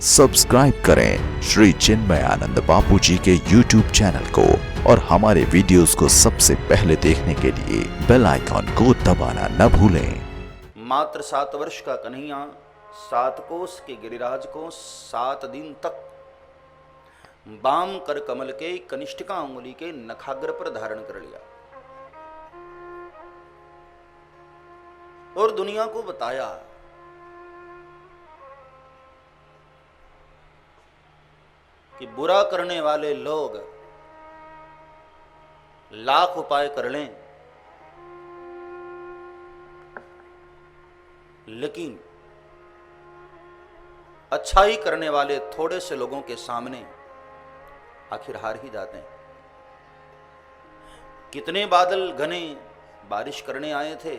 Subscribe करें श्री चिन्मयानंद बापू जी के YouTube channel को और हमारे वीडियोस को सबसे पहले देखने के लिए बेल आइकॉन को दबाना न भूलें। मात्र 7 वर्ष का कन्हैया 7 कोस के गिरिराज को 7 दिन तक वाम कर कमल के कनिष्ठिका अंगुली के नखाग्र पर धारण कर लिया और दुनिया को बताया कि बुरा करने वाले लोग लाख उपाय कर लें, लेकिन अच्छाई करने वाले थोड़े से लोगों के सामने आखिर हार ही जाते हैं। कितने बादल घने बारिश करने आए थे,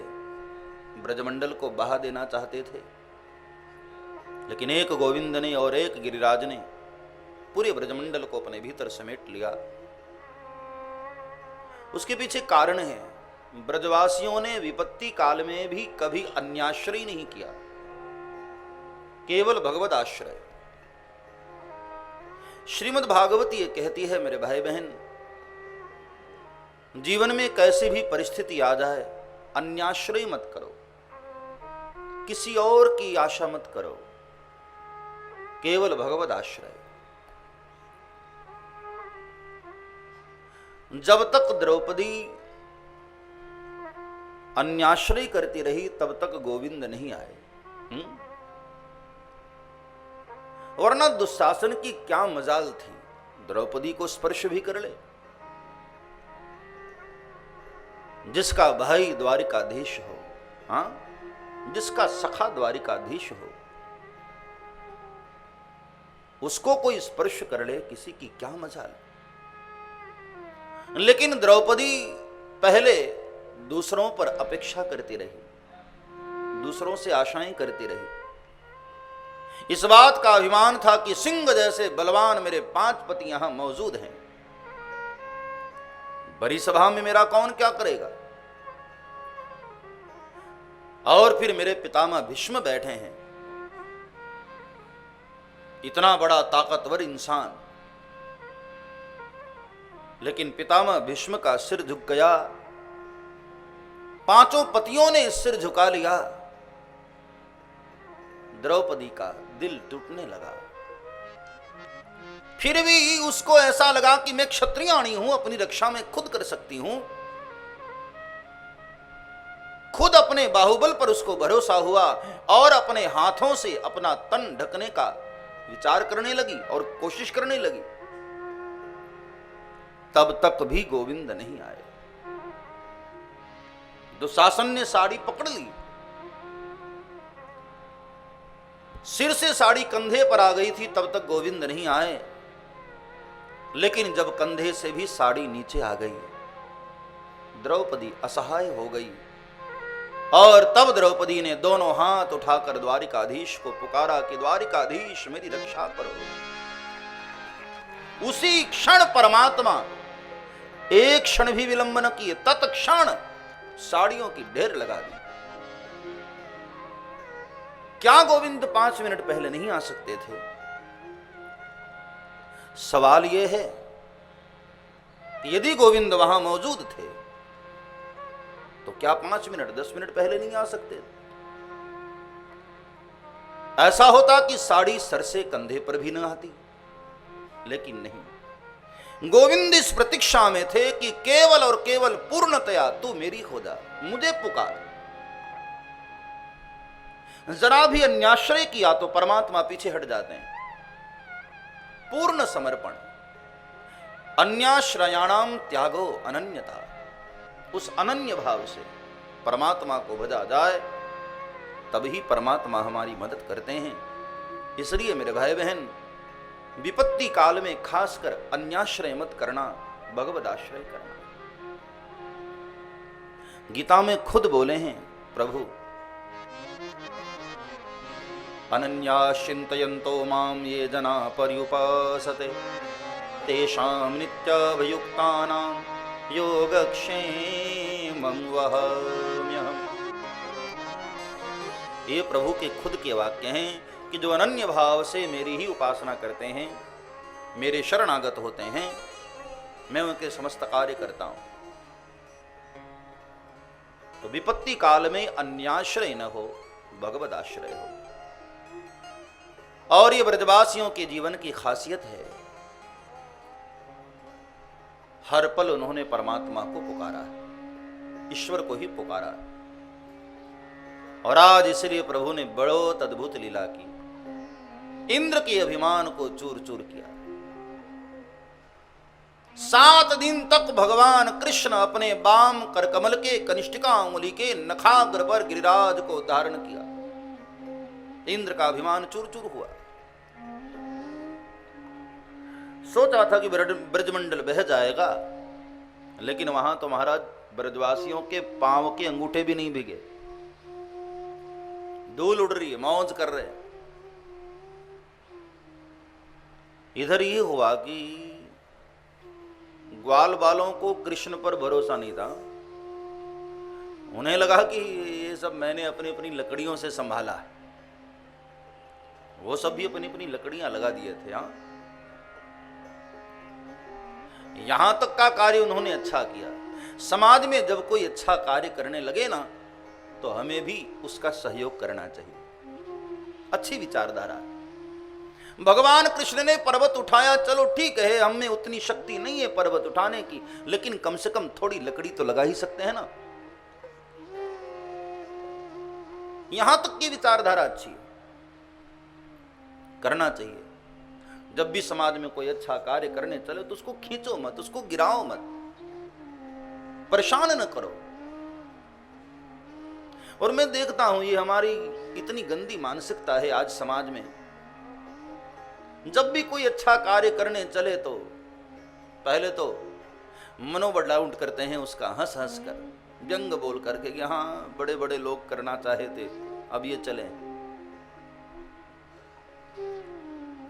ब्रजमंडल को बहा देना चाहते थे, लेकिन एक गोविंद ने और एक गिरिराज ने पूरे ब्रजमंडल को अपने भीतर समेट लिया। उसके पीछे कारण है, ब्रजवासियों ने विपत्ति काल में भी कभी अन्याश्रय नहीं किया, केवल भगवत आश्रय। श्रीमद् भागवत ये कहती है, मेरे भाई बहन, जीवन में कैसी भी परिस्थिति आ जाए, अन्याश्रय मत करो, किसी और की आशा मत करो, केवल भगवत आश्रय। जब तक द्रौपदी अन्याश्रय करती रही तब तक गोविंद नहीं आए। वरना दुशासन की क्या मजाल थी, द्रौपदी को स्पर्श भी कर ले। जिसका भाई द्वारिकाधीश हो, हाँ, जिसका सखा द्वारिकाधीश हो, उसको कोई स्पर्श कर ले, किसी की क्या मजाल। लेकिन द्रौपदी पहले दूसरों पर अपेक्षा करती रही, दूसरों से आशाएं करती रही। इस बात का अभिमान था कि सिंह जैसे बलवान मेरे 5 पति यहां मौजूद हैं, बड़ी सभा में मेरा कौन क्या करेगा। और फिर मेरे पितामह भीष्म बैठे हैं, इतना बड़ा ताकतवर इंसान, लेकिन पितामह भीष्म का सिर झुक गया, 5 पतियों ने सिर झुका लिया। द्रौपदी का दिल टूटने लगा। फिर भी उसको ऐसा लगा कि मैं क्षत्रियाणी हूं, अपनी रक्षा में खुद कर सकती हूं। खुद अपने बाहुबल पर उसको भरोसा हुआ और अपने हाथों से अपना तन ढकने का विचार करने लगी और कोशिश करने लगी। तब तक भी गोविंद नहीं आए। दुशासन ने साड़ी पकड़ ली, सिर से साड़ी कंधे पर आ गई थी, तब तक गोविंद नहीं आए। लेकिन जब कंधे से भी साड़ी नीचे आ गई, द्रौपदी असहाय हो गई और तब द्रौपदी ने दोनों हाथ उठाकर द्वारिकाधीश को पुकारा कि द्वारिकाधीश मेरी रक्षा करो। उसी क्षण परमात्मा एक क्षण भी विलंब न किए, तत्क्षण साड़ियों की ढेर लगा दी। क्या गोविंद 5 मिनट पहले नहीं आ सकते थे? सवाल यह है कि यदि गोविंद वहां मौजूद थे तो क्या 5 मिनट 10 मिनट पहले नहीं आ सकते? ऐसा होता कि साड़ी सर से कंधे पर भी न आती, लेकिन नहीं। गोविंद इस प्रतीक्षा में थे कि केवल और केवल पूर्णतया तू मेरी हो जा, मुझे पुकार। जरा भी अन्याश्रय किया तो परमात्मा पीछे हट जाते हैं। पूर्ण समर्पण, अन्याश्रयाणाम त्यागो अनन्यता, उस अनन्य भाव से परमात्मा को भजा जाए, तभी परमात्मा हमारी मदद करते हैं। इसलिए मेरे भाई बहन, विपत्ति काल में खासकर अन्याश्रय मत करना, भगवद आश्रय करना। गीता में खुद बोले हैं प्रभु, अनन्याश्चिन्तयन्तो माम ये जना पर्युपासते तेषां नित्यभियुक्तानां योगक्षेमं वहाम्यहम्। ये प्रभु के खुद के वाक्य हैं कि जो अनन्य भाव से मेरी ही उपासना करते हैं, मेरे शरणागत होते हैं, मैं उनके समस्त कार्य करता हूं। तो विपत्ति काल में अन्याश्रय न हो, भगवद आश्रय हो। और ये ब्रजवासियों के जीवन की खासियत है, हर पल उन्होंने परमात्मा को पुकारा है, ईश्वर को ही पुकारा है। और आज इसलिए प्रभु ने बहुत अद्भुत लीला की, इंद्र के अभिमान को चूर चूर किया। 7 दिन तक भगवान कृष्ण अपने वाम करकमल के कनिष्ठिका उंगली के नखाग्र पर गिरिराज को धारण किया। इंद्र का अभिमान चूर चूर हुआ। सोचा था कि ब्रजमंडल बह जाएगा, लेकिन वहां तो महाराज ब्रजवासियों के पांव के अंगूठे भी नहीं भीगे, धूल उड़ रही है, मौज कर रहे हैं। इधर ये हुआ कि ग्वाल बालों को कृष्ण पर भरोसा नहीं था। उन्हें लगा कि ये सब मैंने अपनी अपनी लकड़ियों से संभाला है। वो सब भी अपनी अपनी लकड़ियां लगा दिए थे। यहां तक का कार्य उन्होंने अच्छा किया। समाज में जब कोई अच्छा कार्य करने लगे ना, तो हमें भी उसका सहयोग करना चाहिए। अच्छी विचारधारा। भगवान कृष्ण ने पर्वत उठाया, चलो ठीक है, हम में उतनी शक्ति नहीं है पर्वत उठाने की, लेकिन कम से कम थोड़ी लकड़ी तो लगा ही सकते हैं ना। यहां तक की विचारधारा अच्छी है, करना चाहिए। जब भी समाज में कोई अच्छा कार्य करने चले तो उसको खींचो मत, उसको गिराओ मत, परेशान न करो। और मैं देखता हूं ये हमारी इतनी गंदी मानसिकता है आज समाज में। जब भी कोई अच्छा कार्य करने चले तो पहले तो मनोबल डाउन करते हैं उसका, हंस हंस कर, व्यंग बोल करके कि हाँ बड़े बड़े लोग करना चाहे थे, अब ये चले।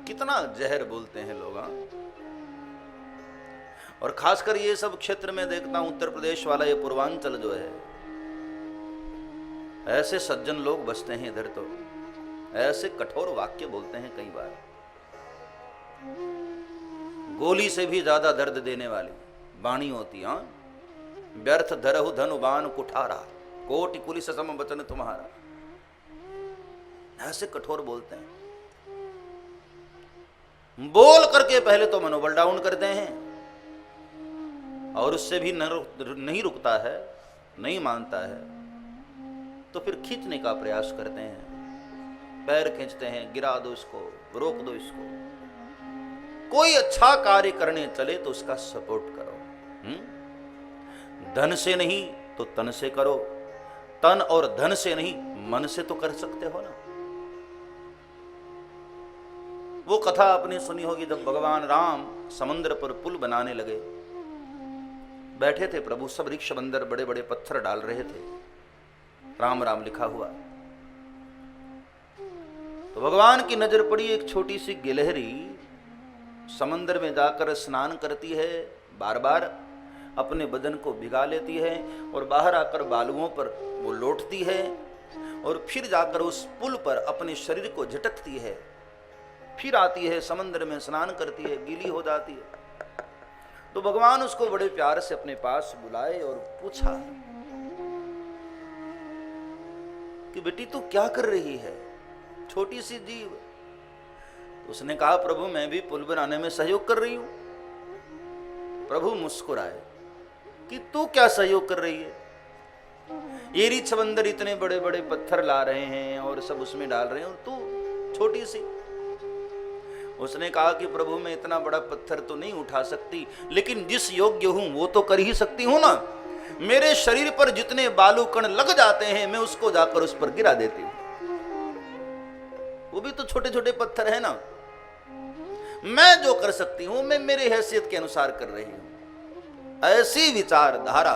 कितना जहर बोलते हैं लोग। और खासकर ये सब क्षेत्र में देखता हूं, उत्तर प्रदेश वाला ये पूर्वांचल जो है, ऐसे सज्जन लोग बसते हैं इधर, तो ऐसे कठोर वाक्य बोलते हैं कई बार, गोली से भी ज्यादा दर्द देने वाली वाणी होती। हाँ, व्यर्थ धरहु धनु बाण कुठारा, कोटि पुलिस सम वचन तुम्हारा, ऐसे कठोर बोलते हैं। बोल करके पहले तो मनोबल डाउन करते हैं, और उससे भी नहीं रुकता है, नहीं मानता है, तो फिर खींचने का प्रयास करते हैं, पैर खींचते हैं, गिरा दो इसको, रोक दो इसको। कोई अच्छा कार्य करने चले तो उसका सपोर्ट करो। धन से नहीं तो तन से करो, तन और धन से नहीं मन से तो कर सकते हो ना। वो कथा आपने सुनी होगी, जब भगवान राम समुद्र पर पुल बनाने लगे, बैठे थे प्रभु, सब ऋक्ष बंदर बड़े बड़े पत्थर डाल रहे थे, राम राम लिखा हुआ। तो भगवान की नजर पड़ी, एक छोटी सी गिलहरी समंदर में जाकर स्नान करती है, बार बार अपने बदन को भिगा लेती है, और बाहर आकर बालुओं पर वो लौटती है, और फिर जाकर उस पुल पर अपने शरीर को झटकती है, फिर आती है, समंदर में स्नान करती है, गीली हो जाती है। तो भगवान उसको बड़े प्यार से अपने पास बुलाए और पूछा कि बेटी तू क्या कर रही है, छोटी सी जीव। उसने कहा प्रभु मैं भी पुल बनाने में सहयोग कर रही हूं। प्रभु मुस्कुराए कि तू क्या सहयोग कर रही है, ये रीछ बंदर इतने बड़े बड़े पत्थर ला रहे हैं और सब उसमें डाल रहे हैं, और तू छोटी सी। उसने कहा कि प्रभु मैं इतना बड़ा पत्थर तो नहीं उठा सकती, लेकिन जिस योग्य हूं वो तो कर ही सकती हूं ना। मेरे शरीर पर जितने बालू कण लग जाते हैं मैं उसको जाकर उस पर गिरा देती हूं, वो भी तो छोटे छोटे पत्थर है ना। मैं जो कर सकती हूं मैं मेरे हैसियत के अनुसार कर रही हूं। ऐसी विचारधारा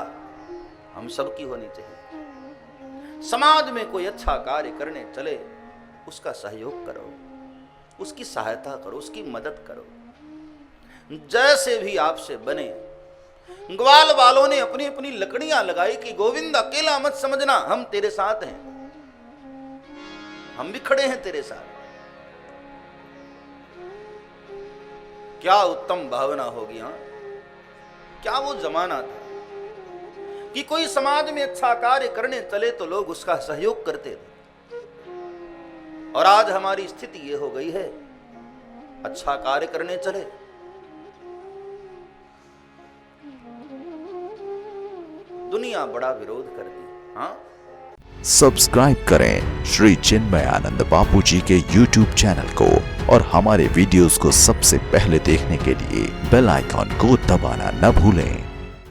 हम सबकी होनी चाहिए। समाज में कोई अच्छा कार्य करने चले उसका सहयोग करो, उसकी सहायता करो, उसकी मदद करो, जैसे भी आपसे बने। ग्वाल वालों ने अपनी अपनी लकड़ियां लगाई कि गोविंद अकेला मत समझना, हम तेरे साथ हैं, हम भी खड़े हैं तेरे साथ। क्या उत्तम भावना होगी। हाँ, क्या वो जमाना था कि कोई समाज में अच्छा कार्य करने चले तो लोग उसका सहयोग करते थे। और आज हमारी स्थिति ये हो गई है, अच्छा कार्य करने चले दुनिया बड़ा विरोध करती है। हाँ, सब्सक्राइब करें श्री चिन्मयानंद बापू जी के YouTube चैनल को और हमारे वीडियोस को सबसे पहले देखने के लिए बेल आइकॉन को दबाना न भूलें।